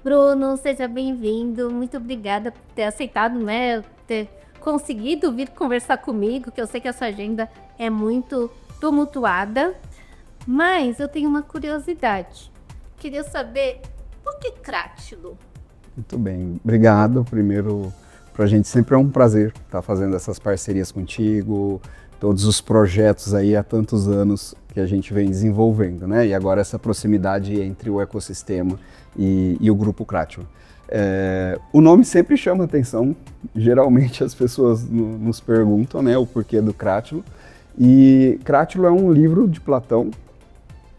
Bruno, seja bem-vindo. Muito obrigada por ter aceitado, né? Ter conseguido vir conversar comigo, que eu sei que a sua agenda é muito tumultuada. Mas eu tenho uma curiosidade. Queria saber por que Crátilo? Muito bem, obrigado. Primeiro, para a gente sempre é um prazer estar fazendo essas parcerias contigo, todos os projetos aí há tantos anos que a gente vem desenvolvendo, né? E agora essa proximidade entre o ecossistema e o Grupo Crátilo. O nome sempre chama atenção, geralmente as pessoas nos perguntam, né, o porquê do Crátilo. E Crátilo é um livro de Platão,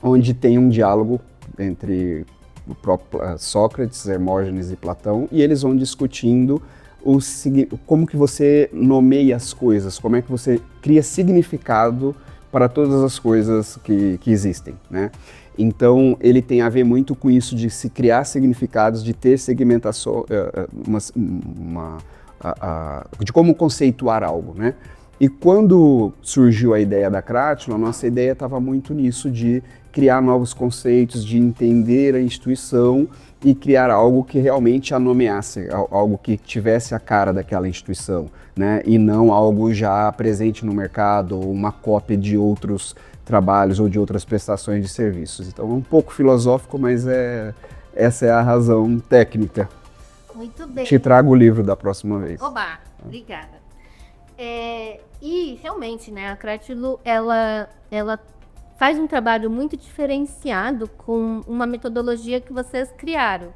onde tem um diálogo entre o próprio Sócrates, Hermógenes e Platão, e eles vão discutindo como que você nomeia as coisas, como é que você cria significado para todas as coisas que existem, né? Então, ele tem a ver muito com isso de se criar significados, de ter segmentação, de como conceituar algo, né? E quando surgiu a ideia da Crátilo, a nossa ideia estava muito nisso de criar novos conceitos, de entender a instituição e criar algo que realmente a nomeasse, algo que tivesse a cara daquela instituição, né? E não algo já presente no mercado ou uma cópia de outros trabalhos ou de outras prestações de serviços. Então é um pouco filosófico, mas essa é a razão técnica. Muito bem. Te trago o livro da próxima vez. Oba, obrigada. E realmente, né, a Crátilo, ela faz um trabalho muito diferenciado com uma metodologia que vocês criaram.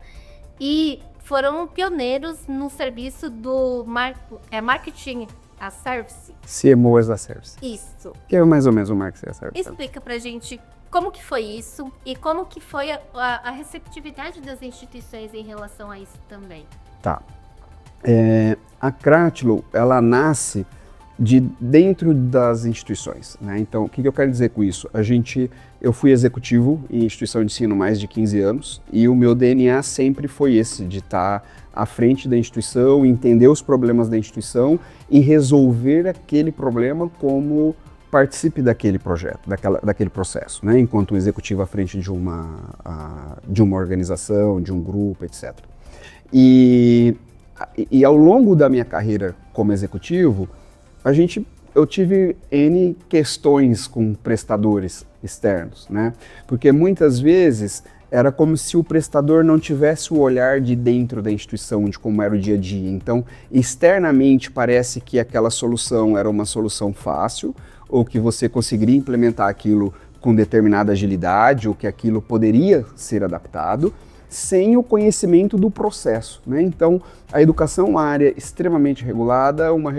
E foram pioneiros no serviço do marketing a service. CMO as a Service. Isso. Que é mais ou menos o marketing as a Service. Explica pra gente como que foi isso e como que foi a receptividade das instituições em relação a isso também. Tá. A Crátilo, ela nasce de dentro das instituições, né? Então, o que eu quero dizer com isso? Eu fui executivo em instituição de ensino mais de 15 anos e o meu DNA sempre foi esse, de estar à frente da instituição, entender os problemas da instituição e resolver aquele problema como participe daquele projeto, daquele processo, né? Enquanto um executivo à frente de uma organização, de um grupo, etc. E ao longo da minha carreira como executivo, eu tive N questões com prestadores externos, né? Porque muitas vezes era como se o prestador não tivesse o olhar de dentro da instituição, de como era o dia a dia. Então, externamente parece que aquela solução era uma solução fácil, ou que você conseguiria implementar aquilo com determinada agilidade, ou que aquilo poderia ser adaptado, sem o conhecimento do processo, né? Então, a educação é uma área extremamente regulada, uma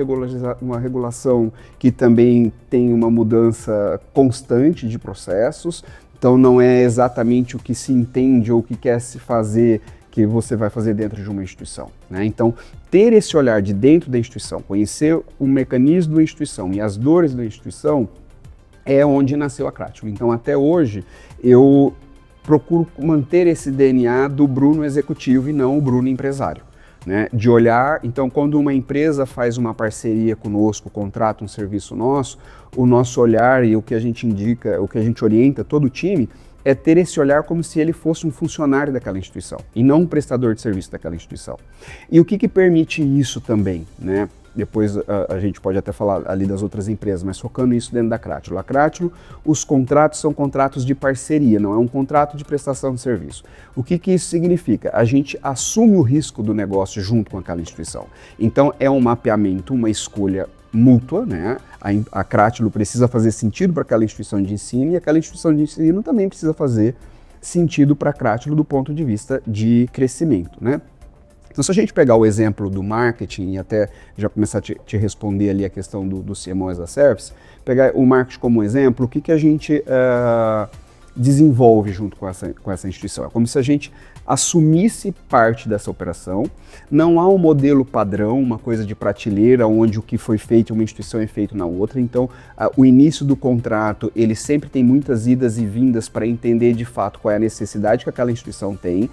regulação que também tem uma mudança constante de processos, então não é exatamente o que se entende ou o que quer se fazer que você vai fazer dentro de uma instituição, né? Então, ter esse olhar de dentro da instituição, conhecer o mecanismo da instituição e as dores da instituição é onde nasceu a Crátilo. Então, até hoje, eu procuro manter esse DNA do Bruno executivo e não o Bruno empresário, né? De olhar, então, quando uma empresa faz uma parceria conosco, contrata um serviço nosso, o nosso olhar e o que a gente indica, o que a gente orienta todo o time é ter esse olhar como se ele fosse um funcionário daquela instituição e não um prestador de serviço daquela instituição. E o que permite isso também, né? Depois a gente pode até falar ali das outras empresas, mas focando isso dentro da Crátilo. A Crátilo, os contratos são contratos de parceria, não é um contrato de prestação de serviço. O que isso significa? A gente assume o risco do negócio junto com aquela instituição. Então é um mapeamento, uma escolha mútua, né? A Crátilo precisa fazer sentido para aquela instituição de ensino e aquela instituição de ensino também precisa fazer sentido para a Crátilo do ponto de vista de crescimento, né? Então, se a gente pegar o exemplo do marketing e até já começar a te responder ali a questão do CMO as a Service, pegar o marketing como exemplo, o que a gente desenvolve junto com essa instituição? É como se a gente assumisse parte dessa operação, não há um modelo padrão, uma coisa de prateleira, onde o que foi feito em uma instituição é feito na outra, então o início do contrato, ele sempre tem muitas idas e vindas para entender de fato qual é a necessidade que aquela instituição tem,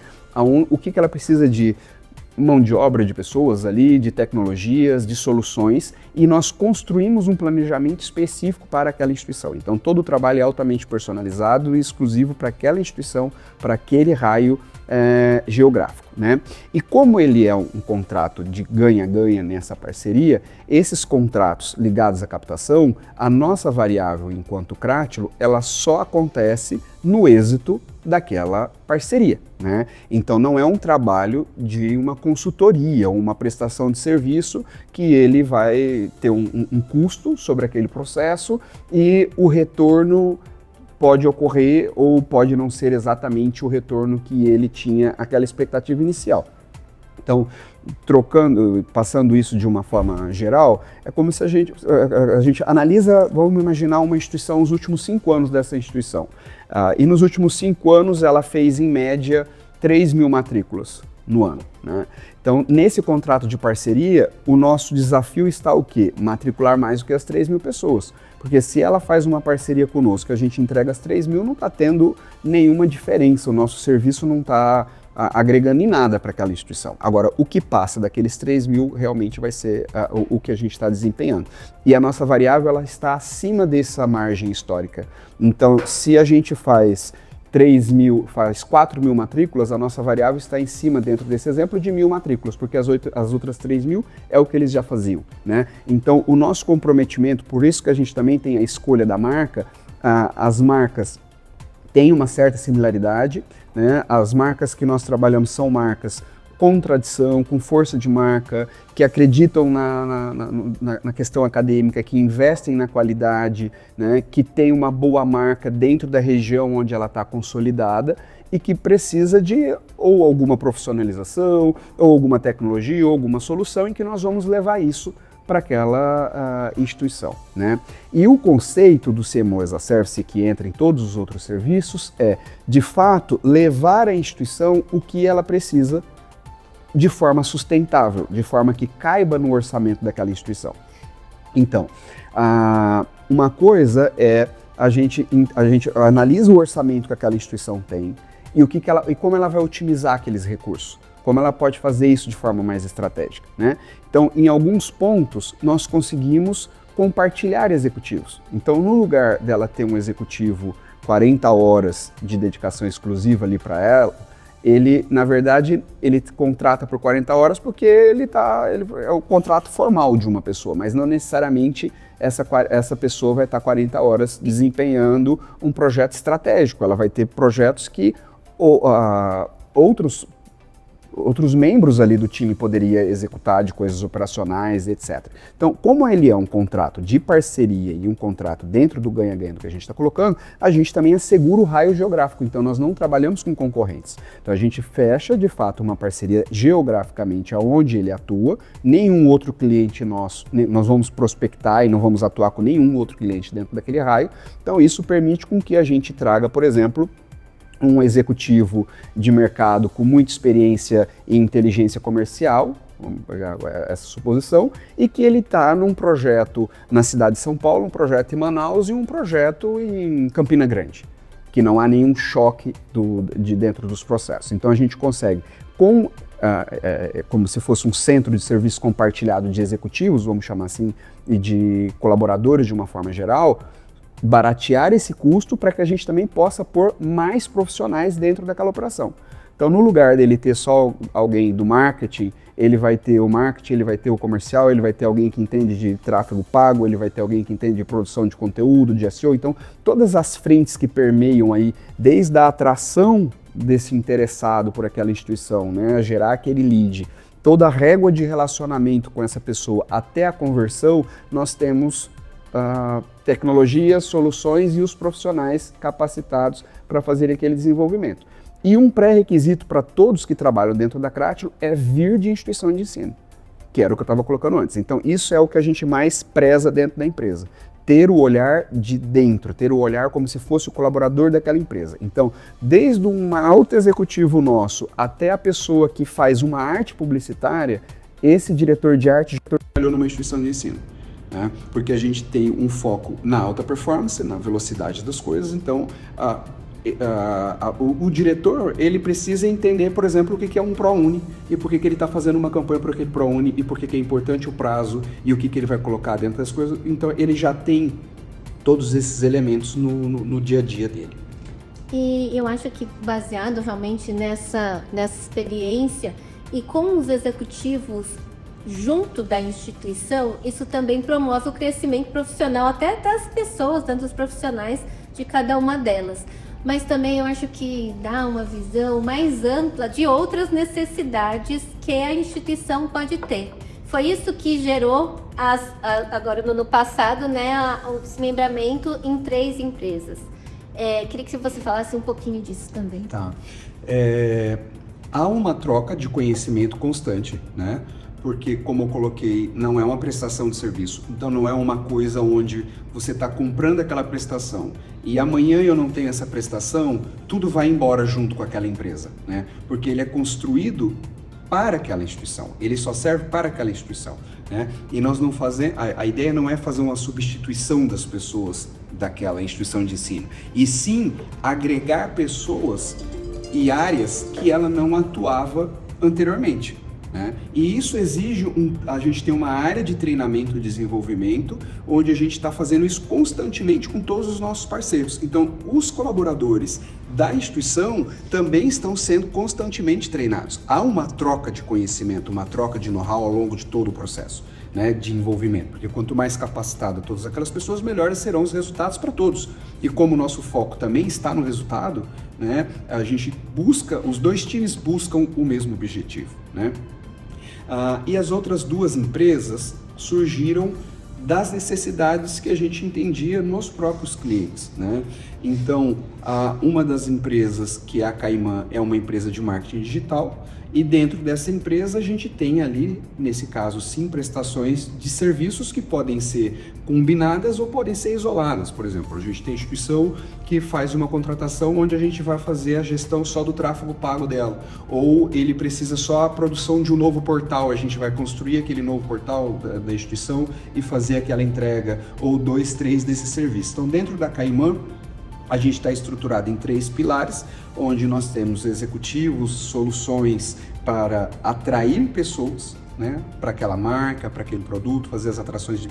o que ela precisa de mão de obra de pessoas ali, de tecnologias, de soluções, e nós construímos um planejamento específico para aquela instituição. Então todo o trabalho é altamente personalizado e exclusivo para aquela instituição, para aquele raio geográfico, né? E como ele é um contrato de ganha-ganha nessa parceria, esses contratos ligados à captação, a nossa variável enquanto Crátilo, ela só acontece no êxito daquela parceria, né? Então não é um trabalho de uma consultoria, uma prestação de serviço que ele vai ter um custo sobre aquele processo e o retorno pode ocorrer ou pode não ser exatamente o retorno que ele tinha aquela expectativa inicial. Então, passando isso de uma forma geral, é como se a gente analisa, vamos imaginar uma instituição, os últimos 5 anos dessa instituição. E nos últimos 5 anos ela fez, em média, 3.000 matrículas no ano, né? Então, nesse contrato de parceria, o nosso desafio está o quê? Matricular mais do que as 3.000 pessoas. Porque se ela faz uma parceria conosco, a gente entrega as 3.000, não está tendo nenhuma diferença, o nosso serviço não está agregando em nada para aquela instituição. Agora, o que passa daqueles 3.000 realmente vai ser o que a gente está desempenhando. E a nossa variável ela está acima dessa margem histórica. Então, se a gente faz 4.000 matrículas, a nossa variável está em cima, dentro desse exemplo, de 1.000 matrículas, porque as outras 3.000 é o que eles já faziam, né? Então, o nosso comprometimento, por isso que a gente também tem a escolha da marca, as marcas têm uma certa similaridade, né? As marcas que nós trabalhamos são marcas com tradição, com força de marca, que acreditam na questão acadêmica, que investem na qualidade, né, que tem uma boa marca dentro da região onde ela está consolidada e que precisa de ou alguma profissionalização, ou alguma tecnologia, ou alguma solução em que nós vamos levar isso para aquela instituição, né? E o conceito do CMO as a Service, que entra em todos os outros serviços, é, de fato, levar à instituição o que ela precisa de forma sustentável, de forma que caiba no orçamento daquela instituição. Então, uma coisa é a gente analisa o orçamento que aquela instituição tem e como ela vai otimizar aqueles recursos, como ela pode fazer isso de forma mais estratégica, né? Então, em alguns pontos, nós conseguimos compartilhar executivos. Então, no lugar dela ter um executivo 40 horas de dedicação exclusiva ali para ela, ele, na verdade, ele contrata por 40 horas porque ele é o contrato formal de uma pessoa, mas não necessariamente essa pessoa vai estar 40 horas desempenhando um projeto estratégico. Ela vai ter projetos que outros membros ali do time poderia executar, de coisas operacionais, etc. Então, como ele é um contrato de parceria e um contrato dentro do ganha-ganha que a gente está colocando, a gente também assegura o raio geográfico, então nós não trabalhamos com concorrentes. Então a gente fecha, de fato, uma parceria geograficamente aonde ele atua, nenhum outro cliente nós vamos prospectar e não vamos atuar com nenhum outro cliente dentro daquele raio, então isso permite com que a gente traga, por exemplo, um executivo de mercado com muita experiência em inteligência comercial, vamos pegar essa suposição, e que ele está num projeto na cidade de São Paulo, um projeto em Manaus e um projeto em Campina Grande, que não há nenhum choque de dentro dos processos. Então a gente consegue, como se fosse um centro de serviço compartilhado de executivos, vamos chamar assim, e de colaboradores de uma forma geral, baratear esse custo para que a gente também possa pôr mais profissionais dentro daquela operação. Então, no lugar dele ter só alguém do marketing, ele vai ter o marketing, ele vai ter o comercial, ele vai ter alguém que entende de tráfego pago, ele vai ter alguém que entende de produção de conteúdo, de SEO. Então, todas as frentes que permeiam aí, desde a atração desse interessado por aquela instituição, né, gerar aquele lead, toda a régua de relacionamento com essa pessoa até a conversão, nós temos tecnologias, soluções e os profissionais capacitados para fazer aquele desenvolvimento. E um pré-requisito para todos que trabalham dentro da Crátilo é vir de instituição de ensino, que era o que eu estava colocando antes. Então, isso é o que a gente mais preza dentro da empresa. Ter o olhar de dentro, ter o olhar como se fosse o colaborador daquela empresa. Então, desde um alto executivo nosso até a pessoa que faz uma arte publicitária, esse diretor de arte já trabalhou numa instituição de ensino. Né? Porque a gente tem um foco na alta performance, na velocidade das coisas, então o diretor ele precisa entender, por exemplo, o que é um ProUni e por que ele está fazendo uma campanha para aquele ProUni e por que é importante o prazo e o que ele vai colocar dentro das coisas, então ele já tem todos esses elementos no dia a dia dele. E eu acho que baseado realmente nessa experiência e com os executivos junto da instituição, isso também promove o crescimento profissional até das pessoas, tanto dos profissionais de cada uma delas. Mas também eu acho que dá uma visão mais ampla de outras necessidades que a instituição pode ter. Foi isso que gerou, agora no ano passado, né, o desmembramento em 3 empresas. Queria que você falasse um pouquinho disso também. Tá. Há uma troca de conhecimento constante, né? Porque, como eu coloquei, não é uma prestação de serviço. Então, não é uma coisa onde você está comprando aquela prestação e amanhã eu não tenho essa prestação, tudo vai embora junto com aquela empresa, né? Porque ele é construído para aquela instituição, ele só serve para aquela instituição, né? E nós não fazemos, a ideia não é fazer uma substituição das pessoas daquela instituição de ensino, e sim agregar pessoas e áreas que ela não atuava anteriormente, né? E isso exige a gente tem uma área de treinamento e desenvolvimento, onde a gente está fazendo isso constantemente com todos os nossos parceiros. Então, os colaboradores da instituição também estão sendo constantemente treinados. Há uma troca de conhecimento, uma troca de know-how ao longo de todo o processo, né, de envolvimento, porque quanto mais capacitada todas aquelas pessoas, melhores serão os resultados para todos. E como o nosso foco também está no resultado, né, a gente busca, os 2 times buscam o mesmo objetivo, né? E as outras 2 empresas surgiram das necessidades que a gente entendia nos próprios clientes, né? Então, uma das empresas, que é a Caimã, é uma empresa de marketing digital, e dentro dessa empresa a gente tem ali, nesse caso sim, prestações de serviços que podem ser combinadas ou podem ser isoladas. Por exemplo, a gente tem instituição que faz uma contratação onde a gente vai fazer a gestão só do tráfego pago dela, ou ele precisa só a produção de um novo portal, a gente vai construir aquele novo portal da instituição e fazer aquela entrega, ou 2, 3 desses serviços. Então, dentro da Caimã, a gente está estruturado em 3 pilares, onde nós temos executivos, soluções para atrair pessoas, né, para aquela marca, para aquele produto, fazer as atrações,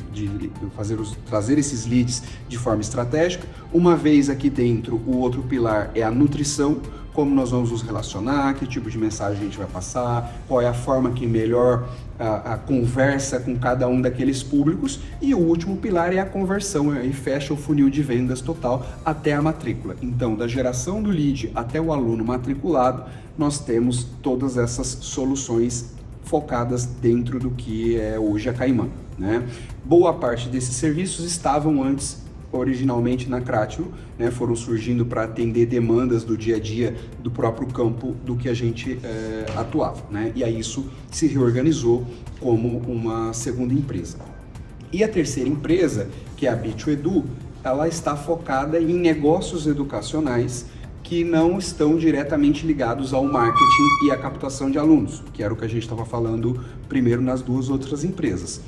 trazer esses leads de forma estratégica. Uma vez aqui dentro, o outro pilar é a nutrição, como nós vamos nos relacionar, que tipo de mensagem a gente vai passar, qual é a forma que melhor a conversa com cada um daqueles públicos, e o último pilar é a conversão, aí fecha o funil de vendas total até a matrícula. Então, da geração do lead até o aluno matriculado, nós temos todas essas soluções focadas dentro do que é hoje a Caimã, né? Boa parte desses serviços estavam antes originalmente na Cratilo, né, foram surgindo para atender demandas do dia a dia do próprio campo do que a gente atuava, né? E aí isso se reorganizou como uma segunda empresa. E a terceira empresa, que é a B2Edu, ela está focada em negócios educacionais que não estão diretamente ligados ao marketing e à captação de alunos, que era o que a gente estava falando primeiro nas 2 outras empresas.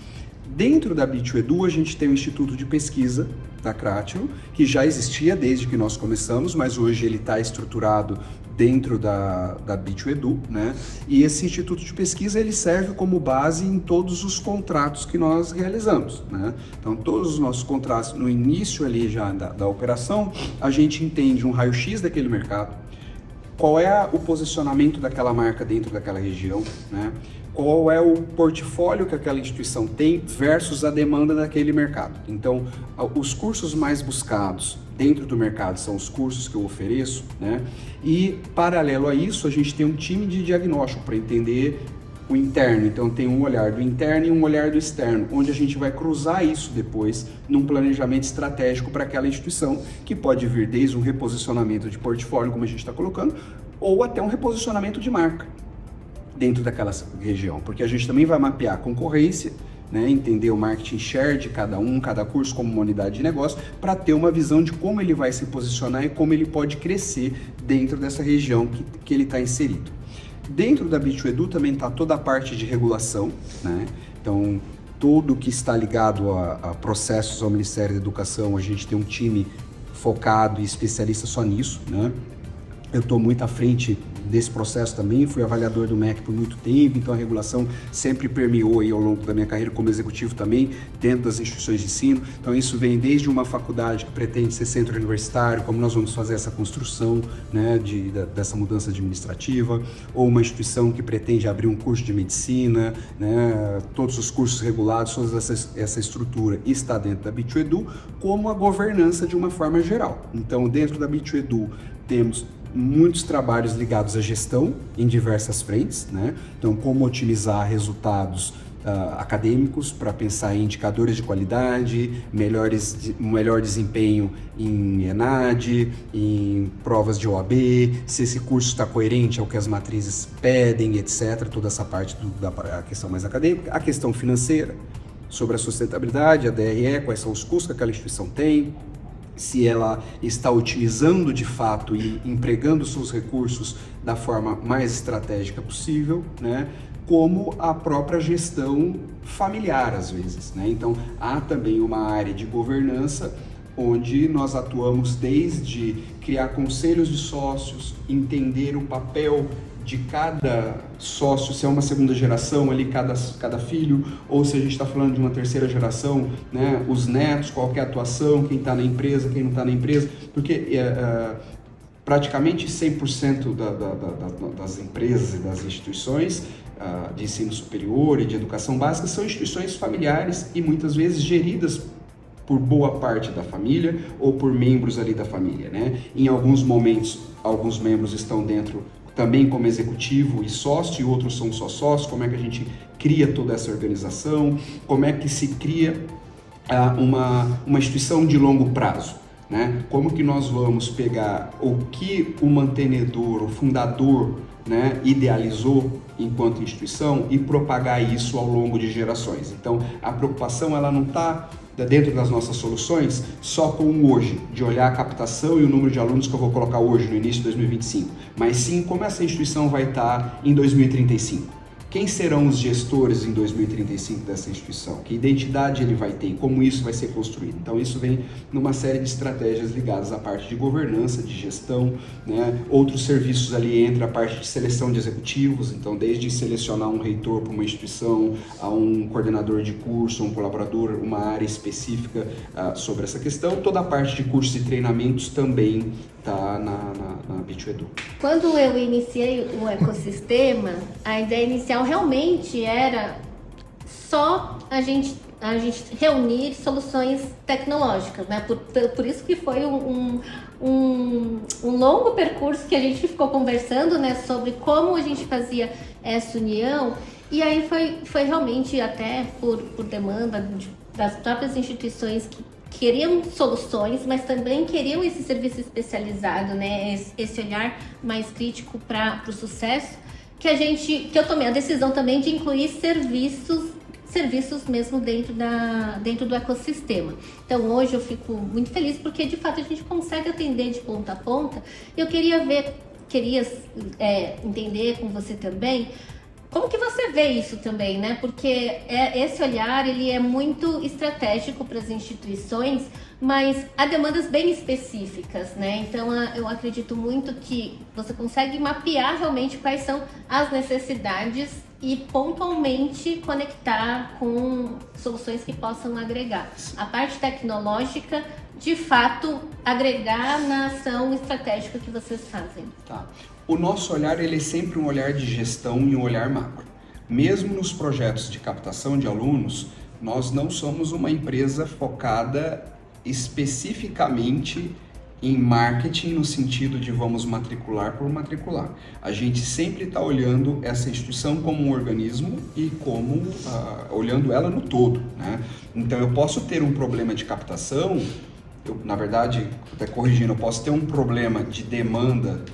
Dentro da B2Edu, a gente tem o Instituto de Pesquisa da Cratilo, que já existia desde que nós começamos, mas hoje ele está estruturado dentro da B2Edu, né? E esse Instituto de Pesquisa, ele serve como base em todos os contratos que nós realizamos, né? Então, todos os nossos contratos, no início ali já da operação, a gente entende um raio-x daquele mercado, qual é o posicionamento daquela marca dentro daquela região, né? Qual é o portfólio que aquela instituição tem versus a demanda daquele mercado. Então, os cursos mais buscados dentro do mercado são os cursos que eu ofereço, né? E, paralelo a isso, a gente tem um time de diagnóstico para entender o interno. Então, tem um olhar do interno e um olhar do externo, onde a gente vai cruzar isso depois num planejamento estratégico para aquela instituição, que pode vir desde um reposicionamento de portfólio, como a gente está colocando, ou até um reposicionamento de marca dentro daquela região, porque a gente também vai mapear a concorrência, né, entender o marketing share de cada curso como uma unidade de negócio, para ter uma visão de como ele vai se posicionar e como ele pode crescer dentro dessa região que ele está inserido. Dentro da B2Edu também está toda a parte de regulação, né? Então, tudo que está ligado a processos ao Ministério da Educação, a gente tem um time focado e especialista só nisso, né? Eu estou muito à frente desse processo também, fui avaliador do MEC por muito tempo, então a regulação sempre permeou aí ao longo da minha carreira como executivo também, dentro das instituições de ensino. Então isso vem desde uma faculdade que pretende ser centro universitário, como nós vamos fazer essa construção, né, dessa mudança administrativa, ou uma instituição que pretende abrir um curso de medicina, né, todos os cursos regulados, toda essa estrutura está dentro da B2Edu, como a governança de uma forma geral. Então dentro da B2Edu temos muitos trabalhos ligados à gestão em diversas frentes, né? Então, como otimizar resultados acadêmicos para pensar em indicadores de qualidade, melhor desempenho em ENAD, em provas de OAB, se esse curso está coerente ao que as matrizes pedem, etc. Toda essa parte da questão mais acadêmica, a questão financeira, sobre a sustentabilidade, a DRE, quais são os custos que aquela instituição tem, se ela está otimizando de fato e empregando seus recursos da forma mais estratégica possível, né? Como a própria gestão familiar, às vezes, né? Então, há também uma área de governança onde nós atuamos desde criar conselhos de sócios, entender o papel de cada sócio, se é uma segunda geração ali, cada filho, ou se a gente está falando de uma terceira geração, né, os netos, qual que é a atuação, quem está na empresa, quem não está na empresa, porque praticamente 100% das empresas e das instituições de ensino superior e de educação básica são instituições familiares e muitas vezes geridas por boa parte da família ou por membros ali da família, né? Em alguns momentos, alguns membros estão dentro também como executivo e sócio, e outros são só sócios. Como é que a gente cria toda essa organização, como é que se cria uma instituição de longo prazo, né? Como que nós vamos pegar o que o mantenedor, o fundador, né, idealizou enquanto instituição e propagar isso ao longo de gerações. Então, a preocupação ela não está dentro das nossas soluções só com o hoje, de olhar a captação e o número de alunos que eu vou colocar hoje no início de 2025, mas sim como essa instituição vai estar em 2035. Quem serão os gestores em 2035 dessa instituição? Que identidade ele vai ter e como isso vai ser construído? Então isso vem numa série de estratégias ligadas à parte de governança, de gestão, né? Outros serviços ali entra a parte de seleção de executivos, então desde selecionar um reitor para uma instituição, a um coordenador de curso, um colaborador, uma área específica sobre essa questão, toda a parte de cursos e treinamentos também está na B2Edu. Quando eu iniciei o ecossistema, a ideia inicial realmente era só a gente reunir soluções tecnológicas, né? Por isso que foi um longo percurso que a gente ficou conversando, né, sobre como a gente fazia essa união, e aí foi realmente até por demanda das próprias instituições que queriam soluções, mas também queriam esse serviço especializado, né? Esse olhar mais crítico para o sucesso, que eu tomei a decisão também de incluir serviços mesmo dentro do ecossistema. Então hoje eu fico muito feliz porque de fato a gente consegue atender de ponta a ponta. Eu queria entender com você também como que você vê isso também, né? Porque esse olhar ele é muito estratégico para as instituições, mas há demandas bem específicas, né? Então eu acredito muito que você consegue mapear realmente quais são as necessidades e pontualmente conectar com soluções que possam agregar. A parte tecnológica, de fato, agregar na ação estratégica que vocês fazem. Tá. O nosso olhar ele é sempre um olhar de gestão e um olhar macro. Mesmo nos projetos de captação de alunos, nós não somos uma empresa focada especificamente em marketing no sentido de vamos matricular por matricular. A gente sempre está olhando essa instituição como um organismo e como olhando ela no todo, né? Então eu posso ter um problema de captação, na verdade, até corrigindo, eu posso ter um problema de demanda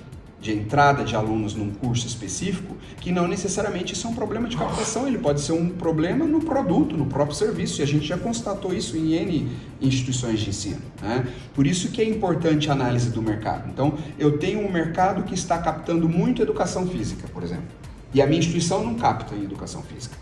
de entrada de alunos num curso específico, que não necessariamente isso é um problema de captação, ele pode ser um problema no produto, no próprio serviço, e a gente já constatou isso em N instituições de ensino, né? Por isso que é importante a análise do mercado. Então, eu tenho um mercado que está captando muito educação física, por exemplo, e a minha instituição não capta em educação física.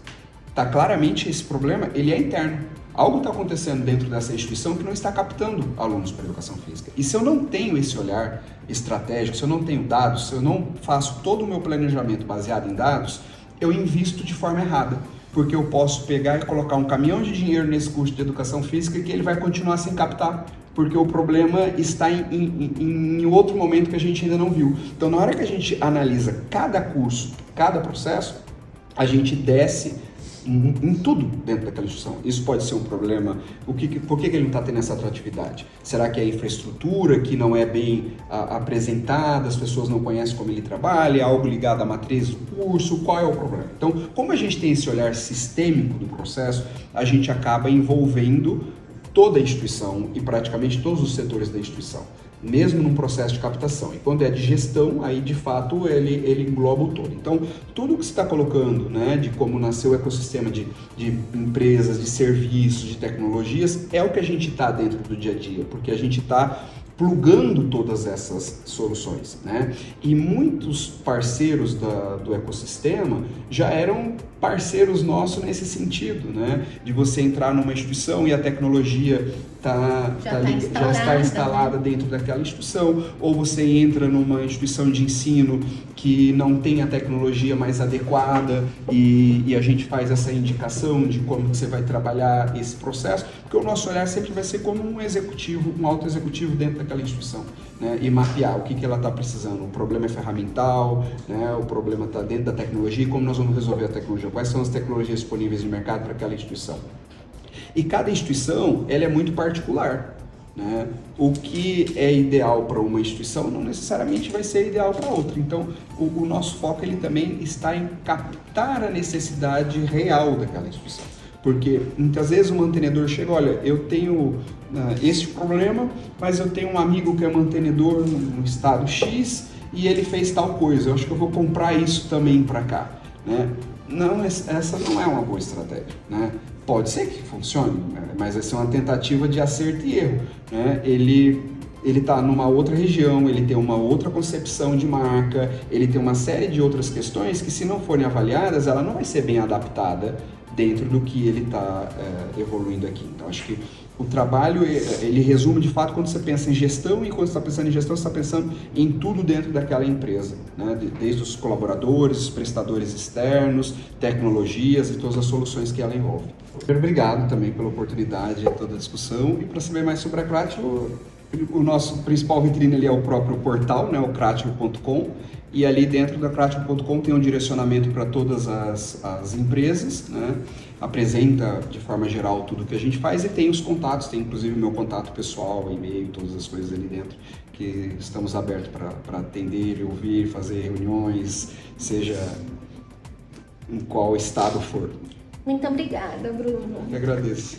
Tá, claramente esse problema, ele é interno. Algo está acontecendo dentro dessa instituição que não está captando alunos para a educação física. E se eu não tenho esse olhar estratégico, se eu não tenho dados, se eu não faço todo o meu planejamento baseado em dados, eu invisto de forma errada. Porque eu posso pegar e colocar um caminhão de dinheiro nesse curso de educação física que ele vai continuar sem captar. Porque o problema está em outro momento que a gente ainda não viu. Então, na hora que a gente analisa cada curso, cada processo, a gente desce em tudo dentro daquela instituição. Isso pode ser um problema. Por que ele não está tendo essa atratividade? Será que é a infraestrutura que não é bem apresentada, as pessoas não conhecem como ele trabalha, é algo ligado à matriz do curso? Qual é o problema? Então, como a gente tem esse olhar sistêmico do processo, a gente acaba envolvendo toda a instituição e praticamente todos os setores da instituição, mesmo num processo de captação. E quando é de gestão, aí de fato ele engloba o todo. Então, tudo que você está colocando, né, de como nasceu o ecossistema de empresas, de serviços, de tecnologias, é o que a gente está dentro do dia a dia, porque a gente está plugando todas essas soluções, né? E muitos parceiros do ecossistema já eram parceiros nossos nesse sentido, né? De você entrar numa instituição e a tecnologia já está instalada dentro daquela instituição, ou você entra numa instituição de ensino que não tem a tecnologia mais adequada e a gente faz essa indicação de como você vai trabalhar esse processo, porque o nosso olhar sempre vai ser como um executivo, um alto executivo dentro daquela instituição, né? E mapear o que ela está precisando. O problema é ferramental, né? O problema está dentro da tecnologia e como nós vamos resolver a tecnologia, quais são as tecnologias disponíveis no mercado para aquela instituição. E cada instituição, ela é muito particular, né? O que é ideal para uma instituição não necessariamente vai ser ideal para outra. Então, o nosso foco ele também está em captar a necessidade real daquela instituição. Porque muitas vezes o mantenedor chega, olha, eu tenho esse problema, mas eu tenho um amigo que é mantenedor no estado X e ele fez tal coisa, eu acho que eu vou comprar isso também para cá, né? Não, essa não é uma boa estratégia, né? Pode ser que funcione, mas vai ser uma tentativa de acerto e erro, né? Ele está numa outra região, ele tem uma outra concepção de marca, ele tem uma série de outras questões que, se não forem avaliadas, ela não vai ser bem adaptada dentro do que ele está evoluindo aqui. Então, acho que o trabalho, ele resume de fato quando você pensa em gestão, e quando você está pensando em gestão, você está pensando em tudo dentro daquela empresa, né? Desde os colaboradores, os prestadores externos, tecnologias e todas as soluções que ela envolve. Obrigado também pela oportunidade de toda a discussão, e para saber mais sobre a Cratilo, o nosso principal vitrine ali é o próprio portal, né? O Cratilo.com, e ali dentro da Cratilo.com tem um direcionamento para todas as empresas, né? Apresenta de forma geral tudo que a gente faz e tem os contatos, tem inclusive o meu contato pessoal, e-mail, todas as coisas ali dentro, que estamos abertos para atender, ouvir, fazer reuniões, seja em qual estado for. Muito obrigada, Bruno. Eu agradeço.